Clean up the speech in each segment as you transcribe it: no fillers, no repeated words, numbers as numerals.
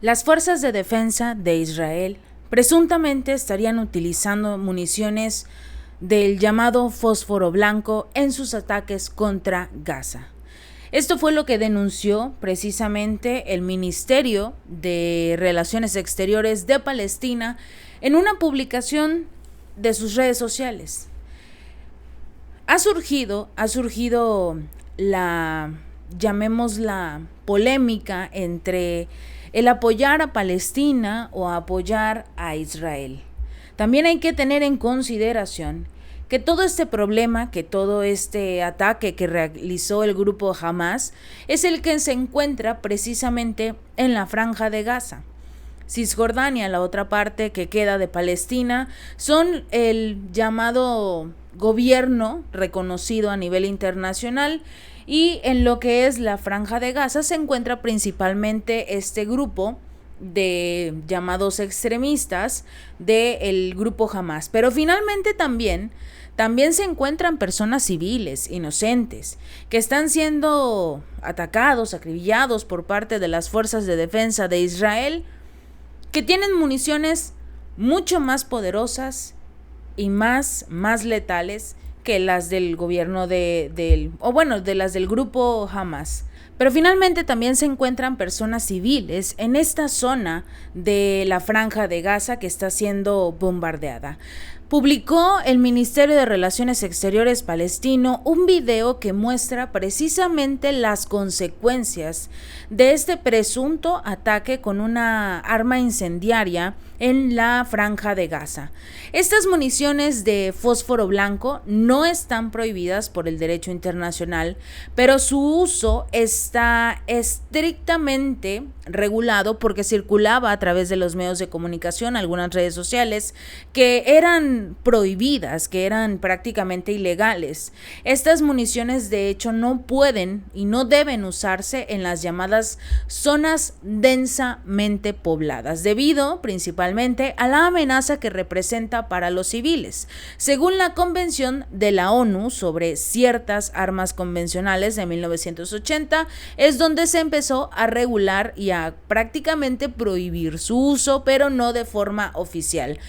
Las fuerzas de defensa de Israel presuntamente estarían utilizando municiones del llamado fósforo blanco en sus ataques contra Gaza. Esto fue lo que denunció precisamente el Ministerio de Relaciones Exteriores de Palestina en una publicación de sus redes sociales. Ha surgido llamémosla polémica entre el apoyar a Palestina o apoyar a Israel. También hay que tener en consideración que todo este problema, que todo este ataque que realizó el grupo Hamas es el que se encuentra precisamente en la Franja de Gaza. Cisjordania, la otra parte que queda de Palestina, son el llamado gobierno reconocido a nivel internacional, y en lo que es la Franja de Gaza se encuentra principalmente este grupo de llamados extremistas del grupo Hamas. Pero finalmente también se encuentran personas civiles, inocentes, que están siendo atacados, acribillados por parte de las fuerzas de defensa de Israel, que tienen municiones mucho más poderosas y más letales que las del gobierno de las del grupo Hamas. Pero finalmente también se encuentran personas civiles en esta zona de la Franja de Gaza que está siendo bombardeada. Publicó el Ministerio de Relaciones Exteriores palestino un video que muestra precisamente las consecuencias de este presunto ataque con una arma incendiaria en la Franja de Gaza. Estas municiones de fósforo blanco no están prohibidas por el derecho internacional, pero su uso está estrictamente regulado porque circulaba a través de los medios de comunicación, algunas redes sociales, que eran prohibidas, que eran prácticamente ilegales. Estas municiones de hecho no pueden y no deben usarse en las llamadas zonas densamente pobladas, debido principalmente a la amenaza que representa para los civiles. Según la Convención de la ONU sobre ciertas armas convencionales de 1980, es donde se empezó a regular y a prácticamente prohibir su uso, pero no de forma oficial.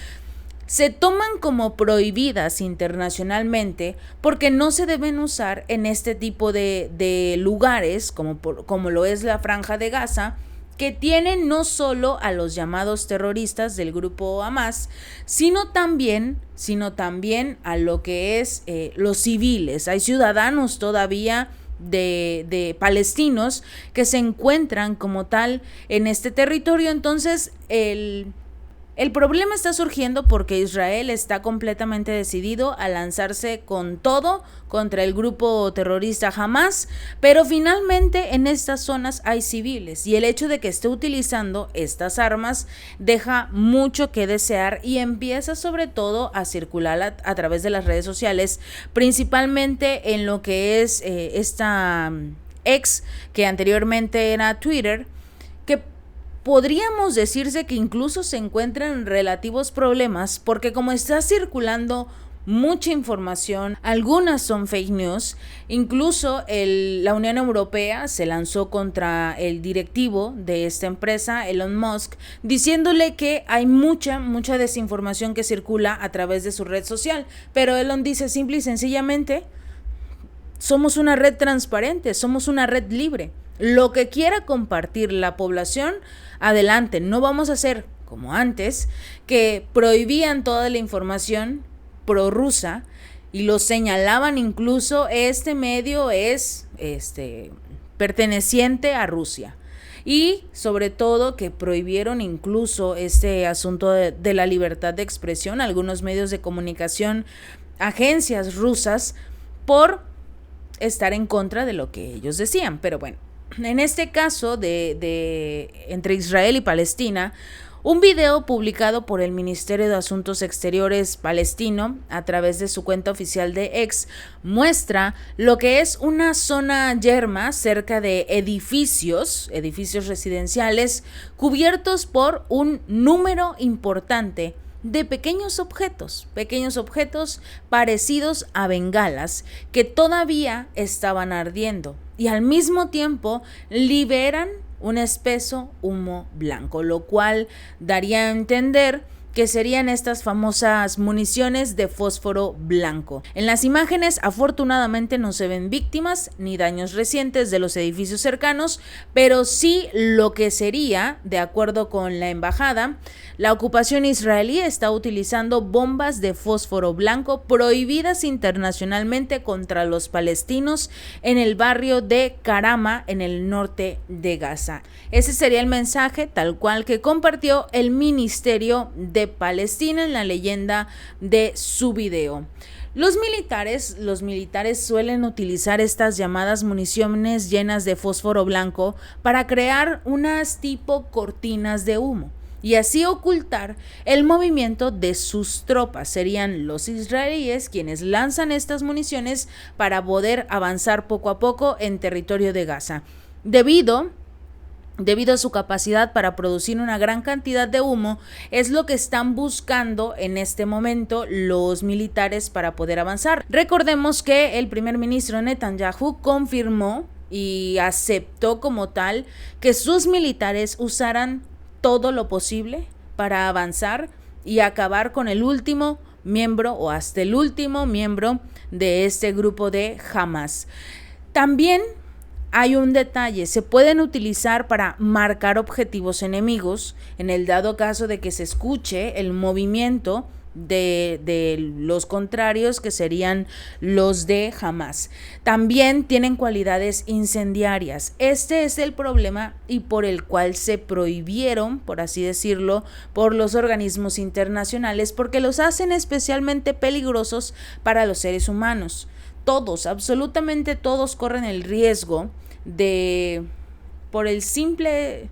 Se toman como prohibidas internacionalmente porque no se deben usar en este tipo de lugares, como lo es la Franja de Gaza, que tienen no solo a los llamados terroristas del grupo Hamas, sino también a lo que es los civiles. Hay ciudadanos todavía de palestinos que se encuentran como tal en este territorio. Entonces el problema está surgiendo porque Israel está completamente decidido a lanzarse con todo contra el grupo terrorista Hamas, pero finalmente en estas zonas hay civiles y el hecho de que esté utilizando estas armas deja mucho que desear y empieza sobre todo a circular a través de las redes sociales, principalmente en lo que es esta ex que anteriormente era Twitter, que podríamos decirse que incluso se encuentran en relativos problemas porque como está circulando mucha información, algunas son fake news, incluso la Unión Europea se lanzó contra el directivo de esta empresa, Elon Musk, diciéndole que hay mucha desinformación que circula a través de su red social, pero Elon dice simple y sencillamente: somos una red transparente, somos una red libre. Lo que quiera compartir la población, adelante. No vamos a hacer como antes, que prohibían toda la información prorrusa y lo señalaban incluso, este medio es perteneciente a Rusia. Y sobre todo que prohibieron incluso este asunto de la libertad de expresión, algunos medios de comunicación, agencias rusas, por estar en contra de lo que ellos decían. Pero bueno, en este caso entre Israel y Palestina, un video publicado por el Ministerio de Asuntos Exteriores palestino a través de su cuenta oficial de X muestra lo que es una zona yerma cerca de edificios residenciales cubiertos por un número importante de pequeños objetos parecidos a bengalas que todavía estaban ardiendo y al mismo tiempo liberan un espeso humo blanco, lo cual daría a entender que serían estas famosas municiones de fósforo blanco. En las imágenes afortunadamente no se ven víctimas ni daños recientes de los edificios cercanos, pero sí lo que sería, de acuerdo con la embajada, la ocupación israelí está utilizando bombas de fósforo blanco prohibidas internacionalmente contra los palestinos en el barrio de Karama, en el norte de Gaza. Ese sería el mensaje tal cual que compartió el Ministerio de Palestina en la leyenda de su video. Los militares suelen utilizar estas llamadas municiones llenas de fósforo blanco para crear unas tipo cortinas de humo y así ocultar el movimiento de sus tropas. Serían los israelíes quienes lanzan estas municiones para poder avanzar poco a poco en territorio de Gaza. Debido a su capacidad para producir una gran cantidad de humo, es lo que están buscando en este momento los militares para poder avanzar. Recordemos que el primer ministro Netanyahu confirmó y aceptó como tal que sus militares usarán todo lo posible para avanzar y acabar con el último miembro o hasta el último miembro de este grupo de Hamas. También hay un detalle, se pueden utilizar para marcar objetivos enemigos en el dado caso de que se escuche el movimiento de los contrarios, que serían los de Hamas. También tienen cualidades incendiarias. Este es el problema y por el cual se prohibieron, por así decirlo, por los organismos internacionales, porque los hacen especialmente peligrosos para los seres humanos. Todos, absolutamente todos corren el riesgo de, por el simple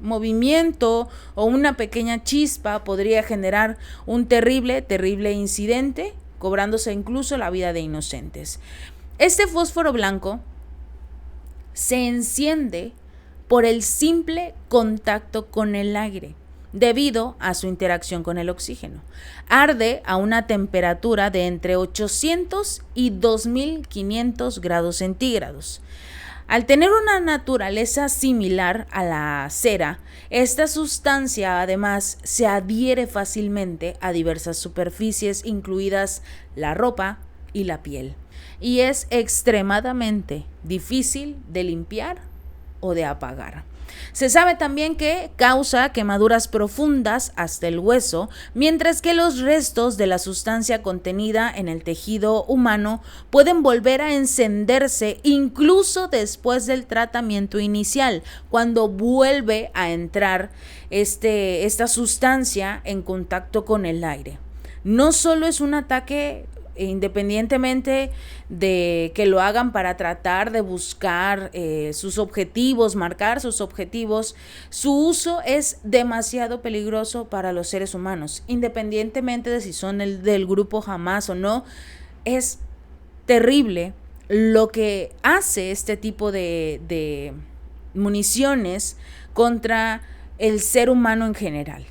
movimiento o una pequeña chispa, podría generar un terrible incidente, cobrándose incluso la vida de inocentes. Este fósforo blanco se enciende por el simple contacto con el aire, debido a su interacción con el oxígeno. Arde a una temperatura de entre 800 y 2500 grados centígrados. Al tener una naturaleza similar a la cera, esta sustancia además se adhiere fácilmente a diversas superficies, incluidas la ropa y la piel, y es extremadamente difícil de limpiar o de apagar. Se sabe también que causa quemaduras profundas hasta el hueso, mientras que los restos de la sustancia contenida en el tejido humano pueden volver a encenderse incluso después del tratamiento inicial, cuando vuelve a entrar esta sustancia en contacto con el aire. No solo es un ataque, independientemente de que lo hagan para tratar de buscar sus objetivos, marcar sus objetivos, su uso es demasiado peligroso para los seres humanos, independientemente de si son del grupo Hamas o no. Es terrible lo que hace este tipo de municiones contra el ser humano en general.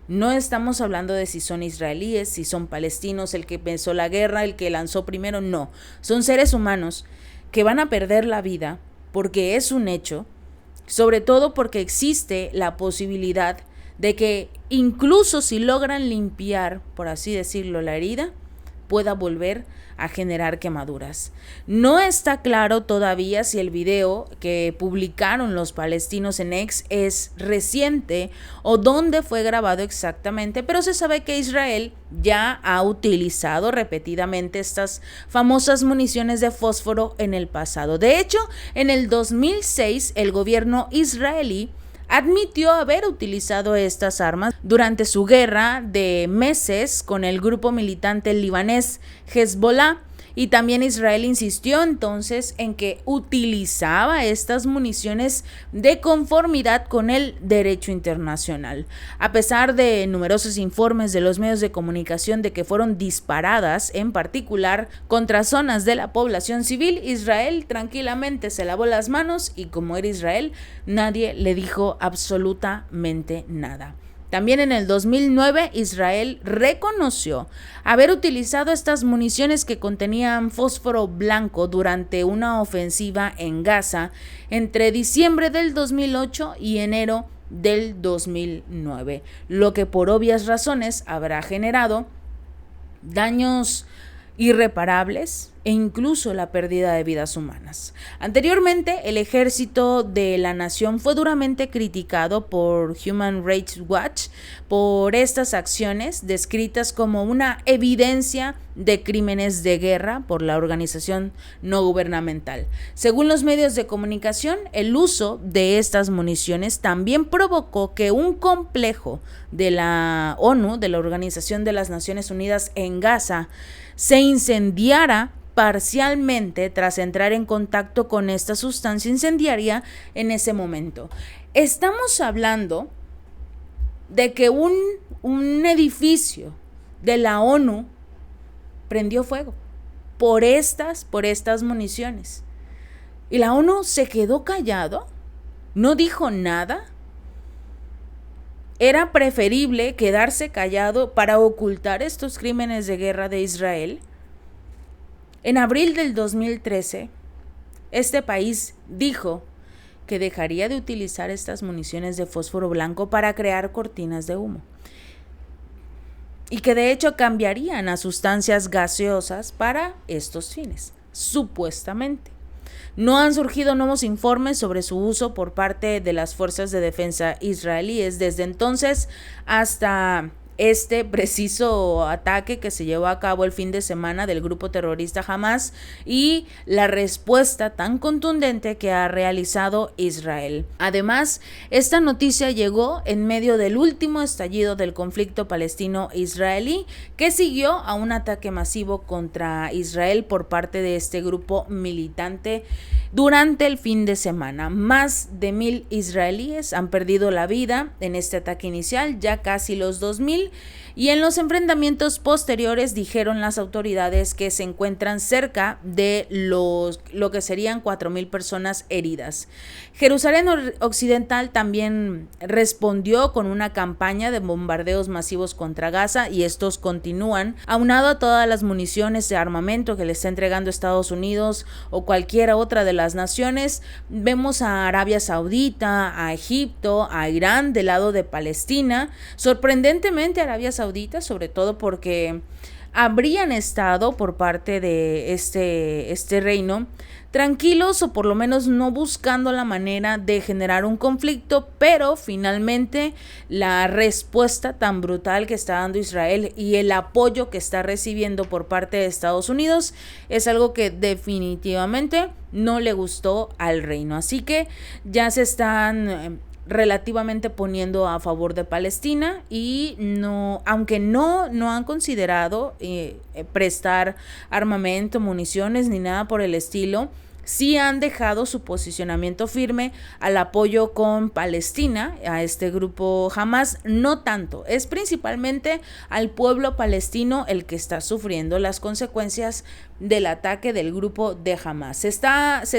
No estamos hablando de si son israelíes, si son palestinos, el que empezó la guerra, el que lanzó primero, no. Son seres humanos que van a perder la vida porque es un hecho, sobre todo porque existe la posibilidad de que incluso si logran limpiar, por así decirlo, la herida, pueda volver a generar quemaduras. No está claro todavía si el video que publicaron los palestinos en X es reciente o dónde fue grabado exactamente, pero se sabe que Israel ya ha utilizado repetidamente estas famosas municiones de fósforo en el pasado. De hecho, en el 2006 el gobierno israelí admitió haber utilizado estas armas durante su guerra de meses con el grupo militante libanés Hezbollah, y también Israel insistió entonces en que utilizaba estas municiones de conformidad con el derecho internacional. A pesar de numerosos informes de los medios de comunicación de que fueron disparadas en particular contra zonas de la población civil, Israel tranquilamente se lavó las manos y como era Israel, nadie le dijo absolutamente nada. También en el 2009, Israel reconoció haber utilizado estas municiones que contenían fósforo blanco durante una ofensiva en Gaza entre diciembre del 2008 y enero del 2009, lo que por obvias razones habrá generado daños irreparables e incluso la pérdida de vidas humanas. Anteriormente, el ejército de la nación fue duramente criticado por Human Rights Watch por estas acciones descritas como una evidencia de crímenes de guerra por la organización no gubernamental. Según los medios de comunicación, el uso de estas municiones también provocó que un complejo de la ONU, de la Organización de las Naciones Unidas en Gaza, se incendiara parcialmente tras entrar en contacto con esta sustancia incendiaria en ese momento. Estamos hablando de que un edificio de la ONU prendió fuego por estas municiones. Y la ONU se quedó callado, no dijo nada. Era preferible quedarse callado para ocultar estos crímenes de guerra de Israel. En abril del 2013, este país dijo que dejaría de utilizar estas municiones de fósforo blanco para crear cortinas de humo y que de hecho cambiarían a sustancias gaseosas para estos fines, supuestamente. No han surgido nuevos informes sobre su uso por parte de las fuerzas de defensa israelíes desde entonces hasta este preciso ataque que se llevó a cabo el fin de semana del grupo terrorista Hamas y la respuesta tan contundente que ha realizado Israel. Además, esta noticia llegó en medio del último estallido del conflicto palestino-israelí, que siguió a un ataque masivo contra Israel por parte de este grupo militante durante el fin de semana. Más de 1,000 israelíes han perdido la vida en este ataque inicial, ya casi los 2,000, y en los enfrentamientos posteriores dijeron las autoridades que se encuentran cerca de lo que serían 4,000 personas heridas. Jerusalén Occidental también respondió con una campaña de bombardeos masivos contra Gaza y estos continúan, aunado a todas las municiones de armamento que le está entregando Estados Unidos o cualquiera otra de las naciones. Vemos a Arabia Saudita, a Egipto, a Irán del lado de Palestina. Sorprendentemente Arabia Saudita, sobre todo porque habrían estado por parte de este reino tranquilos o por lo menos no buscando la manera de generar un conflicto, pero finalmente la respuesta tan brutal que está dando Israel y el apoyo que está recibiendo por parte de Estados Unidos es algo que definitivamente no le gustó al reino. Así que ya se están relativamente poniendo a favor de Palestina y aunque no han considerado prestar armamento, municiones ni nada por el estilo, sí han dejado su posicionamiento firme al apoyo con Palestina, a este grupo Hamas. No tanto, es principalmente al pueblo palestino el que está sufriendo las consecuencias del ataque del grupo de Hamas. Se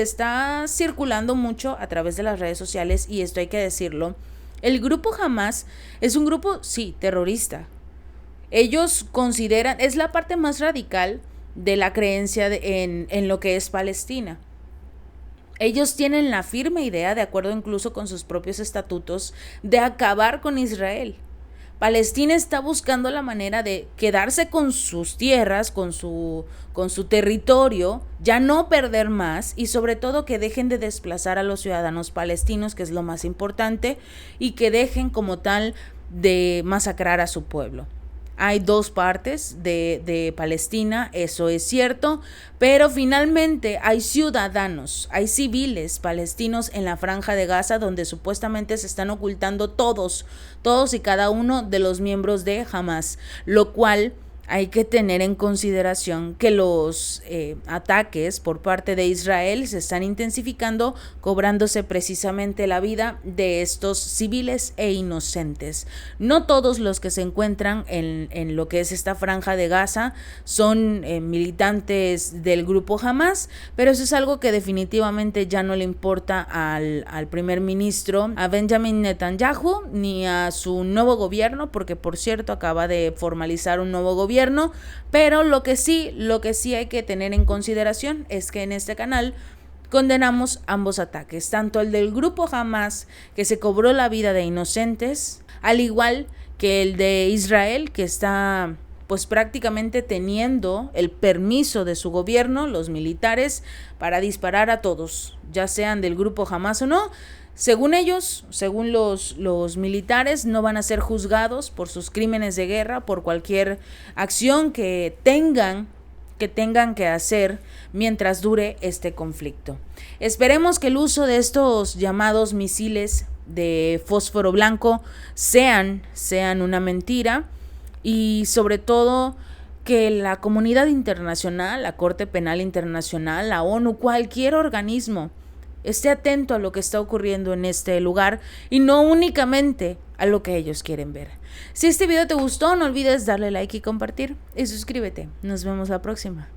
está circulando mucho a través de las redes sociales y esto hay que decirlo. El grupo Hamas es un grupo, sí, terrorista. Ellos consideran, es la parte más radical de la creencia en lo que es Palestina. Ellos tienen la firme idea, de acuerdo incluso con sus propios estatutos, de acabar con Israel. Palestina está buscando la manera de quedarse con sus tierras, con su territorio, ya no perder más y sobre todo que dejen de desplazar a los ciudadanos palestinos, que es lo más importante, y que dejen como tal de masacrar a su pueblo. Hay dos partes de Palestina, eso es cierto, pero finalmente hay ciudadanos, hay civiles palestinos en la franja de Gaza donde supuestamente se están ocultando todos y cada uno de los miembros de Hamas, lo cual hay que tener en consideración que los ataques por parte de Israel se están intensificando, cobrándose precisamente la vida de estos civiles e inocentes. No todos los que se encuentran en lo que es esta franja de Gaza son militantes del grupo Hamas, pero eso es algo que definitivamente ya no le importa al primer ministro, a Benjamin Netanyahu, ni a su nuevo gobierno, porque por cierto acaba de formalizar un nuevo gobierno. Pero lo que sí hay que tener en consideración es que en este canal condenamos ambos ataques, tanto el del grupo Hamas, que se cobró la vida de inocentes, al igual que el de Israel, que está pues prácticamente teniendo el permiso de su gobierno, los militares, para disparar a todos, ya sean del grupo Hamas o no. Según ellos, según los militares, no van a ser juzgados por sus crímenes de guerra, por cualquier acción que tengan que hacer mientras dure este conflicto. Esperemos que el uso de estos llamados misiles de fósforo blanco sean una mentira, y sobre todo que la comunidad internacional, la Corte Penal Internacional, la ONU, cualquier organismo esté atento a lo que está ocurriendo en este lugar y no únicamente a lo que ellos quieren ver. Si este video te gustó, no olvides darle like y compartir, y suscríbete. Nos vemos la próxima.